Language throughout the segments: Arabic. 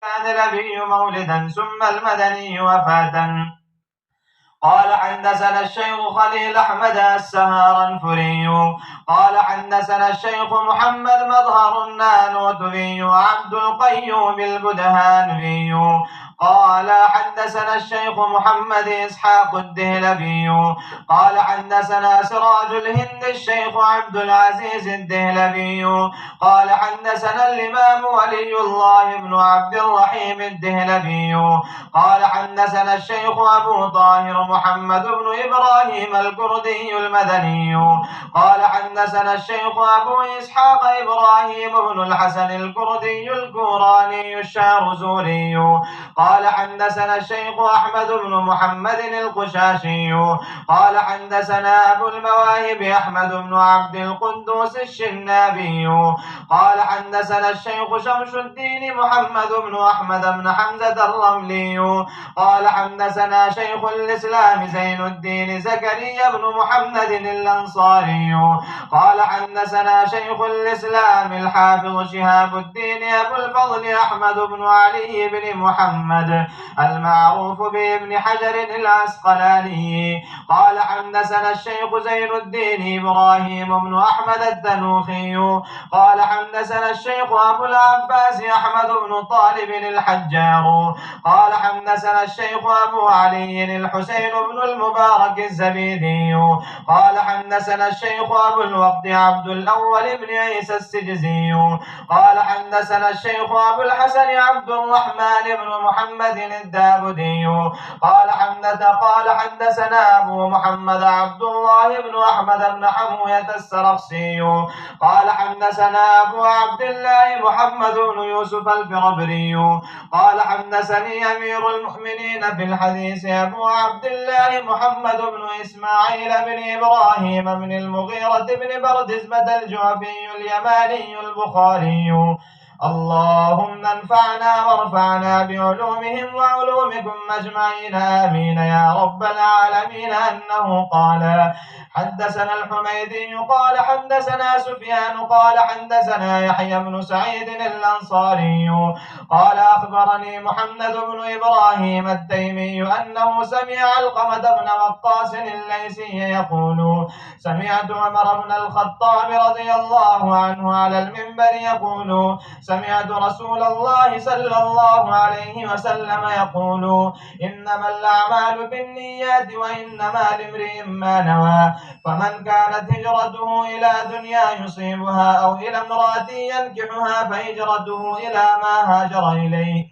كان النبي مولدا ثم المدني وفاة. قال حدثنا الشيخ خليل أحمد السهارنفري قال حدثنا الشيخ محمد مظهر النانوتبي عبد القيوم البدهانبي قال حدثنا الشيخ محمد إسحاق الدهلبي قال حدثنا سراج الهند الشيخ عبد العزيز الدهلبي قال حدثنا الإمام ولي الله بن عبد الرحيم الدهلبي قال حدثنا الشيخ أبو طاهر محمد بن إبراهيم الكردي المدني قال حدثنا الشيخ أبو إسحاق إبراهيم بن الحسن الكردي الكوراني الشارزوري قال حدثنا الشيخ أحمد بن محمد القشاشي قال حدثنا أبو المواهب أحمد بن عبد القدوس الشنابي قال حدثنا الشيخ شمس الدين محمد بن أحمد بن حمزة الرملي قال حدثنا شيخ الإسلام زين الدين زكريا بن محمد الأنصاري قال حدثنا شيخ الإسلام الحافظ شهاب الدين أبو الفضل أحمد بن علي بن محمد المعروف بابن حجر العسقلاني قال حدثنا الشيخ زين الدين إبراهيم بن أحمد التنوخي قال حدثنا الشيخ أبو العباس أحمد بن طالب الحجار قال حدثنا الشيخ أبو علي الحسين بن المبارك الزبيدي قال حدثنا الشيخ أبو الوقت عبد الأول بن عيسى السجزي قال حدثنا الشيخ أبو الحسن عبد الرحمن بن محمد الداودي قال حدثنا أبو محمد عبد الله بن أحمد بن حموية السرخسي قال حدثنا أبو عبد الله محمد بن يوسف الفربري قال حدثني أمير المؤمنين في الحديث أبو عبد الله محمد بن إسماعيل بن إبراهيم بن المغيرة بن بردزبة الجعفي اليماني البخاري اللهم انفعنا وارفعنا بعلومهم وعلومكم أجمعين آمين يا رب العالمين. أنه قال حدثنا الحميدي قال حدثنا سفيان قال حدثنا يحيى بن سعيد الأنصاري قال أخبرني محمد بن إبراهيم التيمي أنه سمع علقمة بن وقاص الليثي يقول سمعت عمر بن الخطاب رضي الله عنه على المنبر يقول سمعت رسول الله صلى الله عليه وسلم يقول إنما الأعمال بالنيات وإنما لامرئ ما نوى فمن كانت هجرته إلى دنيا يصيبها أو إلى امرأة ينكحها فهجرته إلى ما هاجر إليه.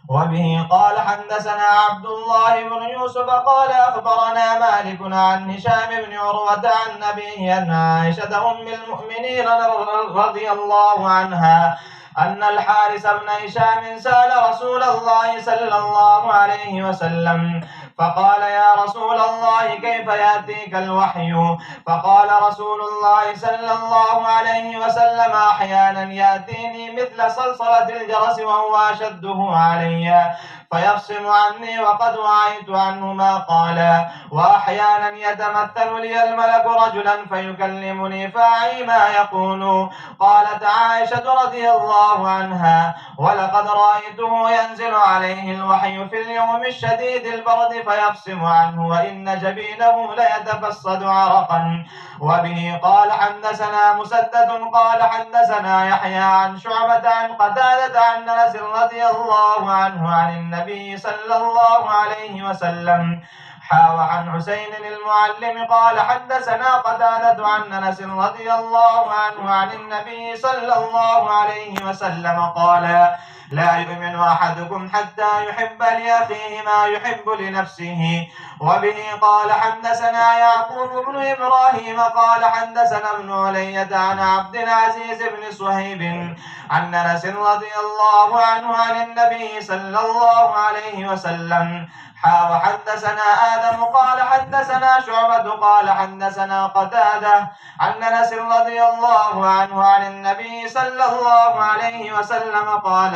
وبه قال حدثنا عبد الله بن يوسف قال أخبرنا مالك عن هشام بن عروة عن أبيه أن عائشة أم المؤمنين رضي الله عنها أن الحارث بن هشام سأل رسول الله صلى الله عليه وسلم فقال يا رسول الله كيف يأتيك الوحي؟ فقال رسول الله صلى الله عليه وسلم أحيانا يأتيني مثل صلصلة الجرس وهو أشده علي فيفصم عني وقد وعيت عنه ما قال وأحيانا يتمثل لي الملك رجلا فيكلمني فأعي ما يقول. قالت عائشة رضي الله عنها ولقد رأيته ينزل عليه الوحي في اليوم الشديد البرد فيفصم عنه وإن جبينه ليتفسد عرقا. وبه قال حدثنا مسدد قال حدثنا يحيى عن شعبة عن قتادة عن أنس رضي الله عنه عن النبي صلى الله عليه وسلم وعن حسين المعلم قال حدثنا قتادة عن أنس رضي الله عنه عن النبي صلى الله عليه وسلم قال لا يؤمن أحدكم حتى يحب لأخيه ما يحب لنفسه. وبه قال حدثنا يعقوب بن إبراهيم قال حدثنا ابن علية عن عبد العزيز بن صهيب عن أنس رضي الله عنه عن النبي صلى الله عليه وسلم وحدثنا آدم قال حدثنا شعبة قال حدثنا قتادة عن أنس رضي الله عنه عن النبي صلى الله عليه وسلم قال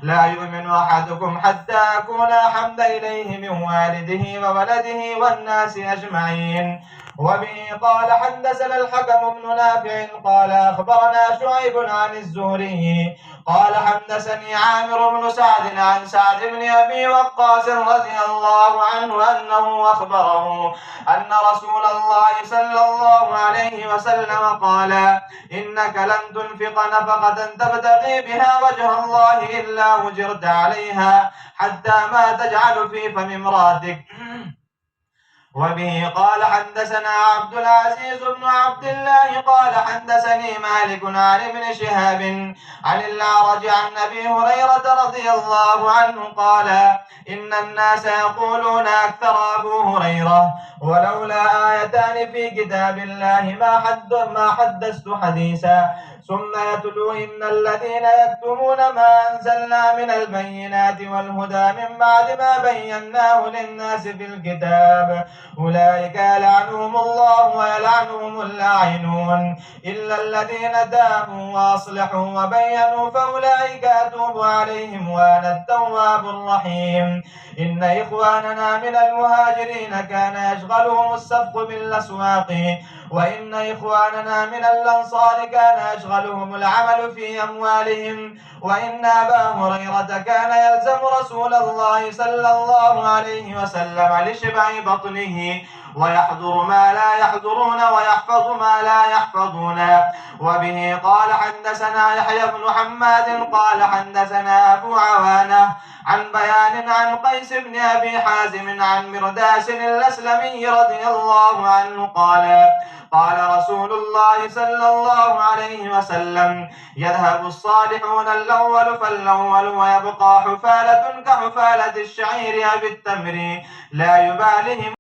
لا يؤمن أحدكم حتى أكون أحب إليه من والده وولده والناس أجمعين. وبه قال حدثنا الحكم بن نافع قال أخبرنا شعيب عن الزهري قال حدثني عامر بن سعد عن سعد بن أبي وقاص رضي الله عنه أنه أخبره أن رسول الله صلى الله عليه وسلم قال إنك لن تنفق نفقة تبتغي بها وجه الله إلا وجرت عليها حتى ما تجعل في فم امرأتك. وبه قال حدثنا عبد العزيز بن عبد الله قال حدثني مالك عن ابن شهاب عن الأعرج عن أبي هريرة رضي الله عنه قال إن الناس يقولون أكثر أبو هريرة ولولا آيتان في كتاب الله ما حدثت حديثا ثم يتلو إن الذين يكتمون ما أنزلنا من البينات والهدى من بعد ما بيناه للناس في الكتاب أولئك يلعنهم الله ويلعنهم اللاعنون إلا الذين تابوا وأصلحوا وبينوا فأولئك أتوب عليهم وأنا التواب الرحيم. إن إخواننا من المهاجرين كان يشغلهم السبق بالأسواق وإن إخواننا من الأنصار كان يشغلهم العمل في أموالهم وإن أبا هريرة كان يلزم رسول الله صلى الله عليه وسلم لشبع بطنه ويحضر ما لا يحضرون ويحفظ ما لا يحفظون. وبه قال حدثنا يحيى بن حماد قال حدثنا أبو عوانة عن بيان عن قيس بن أبي حازم عن مرداس الأسلمي رضي الله عنه قال رسول الله صلى الله عليه وسلم يذهب الصالحون الأول فالأول ويبقى حفالة كحفالة الشعير بالتمر لا يبالهم